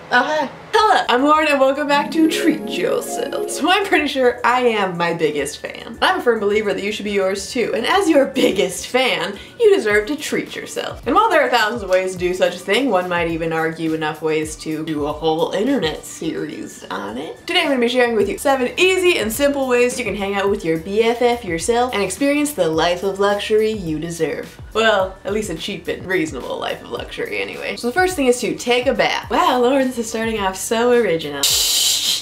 Hi. Hello, I'm Lauren and welcome back to Treat Yourself. So I'm pretty sure I am my biggest fan. I'm a firm believer that you should be yours too, and as your biggest fan, you deserve to treat yourself. And while there are thousands of ways to do such a thing, one might even argue enough ways to do a whole internet series on it. Today I'm going to be sharing with you 7 easy and simple ways you can hang out with your BFF yourself and experience the life of luxury you deserve. Well, at least a cheap and reasonable life of luxury anyway. So the first thing is to take a bath. Wow, Lauren, this is starting off so original.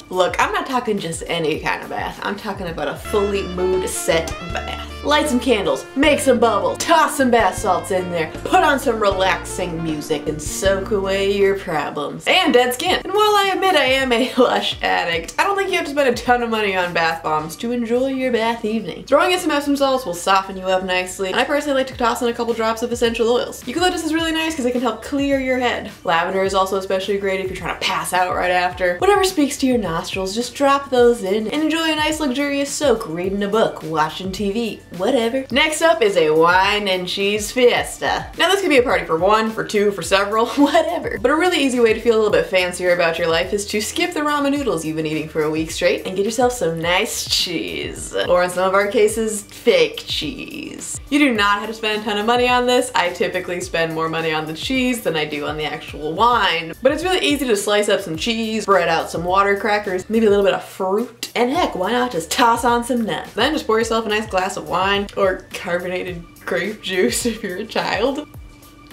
Look, I'm not talking just any kind of bath. I'm talking about a fully mood set bath. Light some candles, make some bubbles, toss some bath salts in there, put on some relaxing music, and soak away your problems. And dead skin. And while I admit I am a Lush addict, I don't think you have to spend a ton of money on bath bombs to enjoy your bath evening. Throwing in some Epsom salts will soften you up nicely, and I personally like to toss in a couple drops of essential oils. Eucalyptus is really nice because it can help clear your head. Lavender is also especially great if you're trying to pass out right after. Whatever speaks to your nostrils, just drop those in and enjoy a nice luxurious soak, reading a book, watching TV, whatever. Next up is a wine and cheese fiesta. Now this could be a party for one, for two, for several, whatever. But a really easy way to feel a little bit fancier about your life is to skip the ramen noodles you've been eating for a week straight and get yourself some nice cheese. Or in some of our cases, fake cheese. You do not have to spend a ton of money on this. I typically spend more money on the cheese than I do on the actual wine. But it's really easy to slice up some cheese, spread out some water crackers, maybe a little bit of fruit, and heck, why not just toss on some nuts? Then just pour yourself a nice glass of wine or carbonated grape juice if you're a child.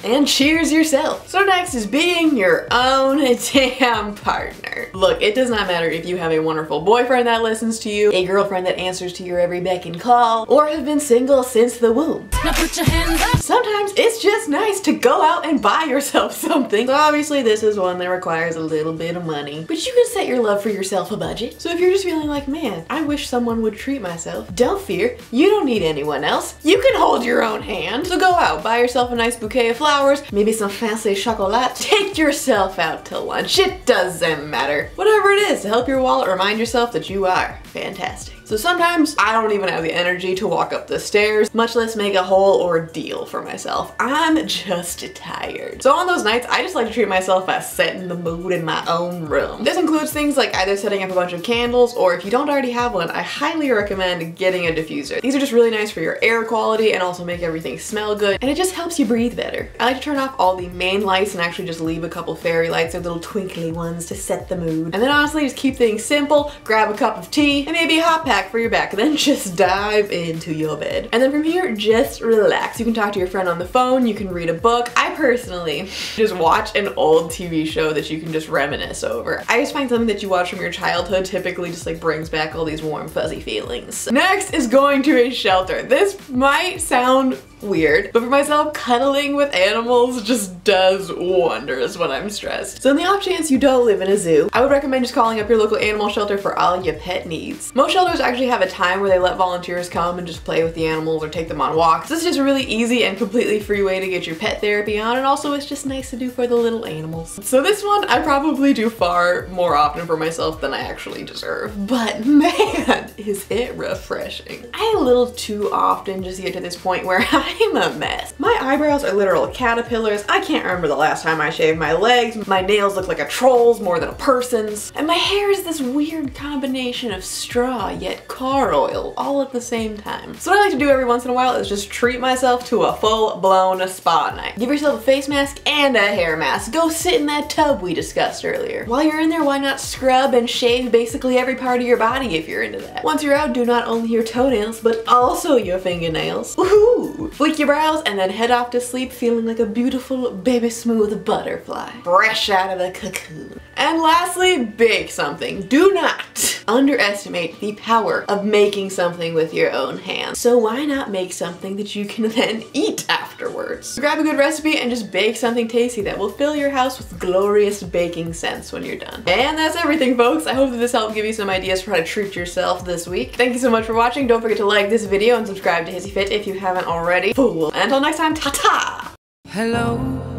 And cheers yourself. So next is being your own damn partner. Look, it does not matter if you have a wonderful boyfriend that listens to you, a girlfriend that answers to your every beck and call, or have been single since the womb. Now put your hands up. Sometimes it's just nice to go out and buy yourself something. So obviously this is one that requires a little bit of money, but you can set your love for yourself a budget. So if you're just feeling like, man, I wish someone would treat myself, don't fear, you don't need anyone else. You can hold your own hand. So go out, buy yourself a nice bouquet of flowers, maybe some fancy chocolate. Take yourself out to lunch. It doesn't matter. Whatever it is to help your wallet remind yourself that you are fantastic. So sometimes I don't even have the energy to walk up the stairs, much less make a whole ordeal for myself. I'm just tired. So on those nights, I just like to treat myself by setting the mood in my own room. This includes things like either setting up a bunch of candles, or if you don't already have one, I highly recommend getting a diffuser. These are just really nice for your air quality and also make everything smell good, and it just helps you breathe better. I like to turn off all the main lights and actually just leave a couple fairy lights or little twinkly ones to set the mood. And then honestly, just keep things simple, grab a cup of tea, and maybe a hot pack for your back, and then just dive into your bed. And then from here, just relax. You can talk to your friend on the phone, you can read a book. I personally just watch an old TV show that you can just reminisce over. I just find something that you watch from your childhood typically just like brings back all these warm fuzzy feelings. Next is going to a shelter. This might sound weird, but for myself, cuddling with animals just does wonders when I'm stressed. So in the off chance you don't live in a zoo, I would recommend just calling up your local animal shelter for all your pet needs. Most shelters actually have a time where they let volunteers come and just play with the animals or take them on walks. This is just a really easy and completely free way to get your pet therapy on, and also it's just nice to do for the little animals. So this one I probably do far more often for myself than I actually deserve, but man, is it refreshing. I a little too often just get to this point where I'm a mess. My eyebrows are literal caterpillars. I can't remember the last time I shaved my legs. My nails look like a troll's more than a person's. And my hair is this weird combination of straw yet car oil all at the same time. So what I like to do every once in a while is just treat myself to a full-blown spa night. Give yourself a face mask and a hair mask. Go sit in that tub we discussed earlier. While you're in there, why not scrub and shave basically every part of your body if you're into that. Once you're out, do not only your toenails, but also your fingernails. Woohoo! Flick your brows and then head off to sleep feeling like a beautiful baby smooth butterfly, fresh out of the cocoon. And lastly, bake something. Do not underestimate the power of making something with your own hands. So why not make something that you can then eat afterwards? Grab a good recipe and just bake something tasty that will fill your house with glorious baking scents when you're done. And that's everything, folks. I hope that this helped give you some ideas for how to treat yourself this week. Thank you so much for watching. Don't forget to like this video and subscribe to HISSYFIT if you haven't already. Fool. Until next time, ta-ta! Hello.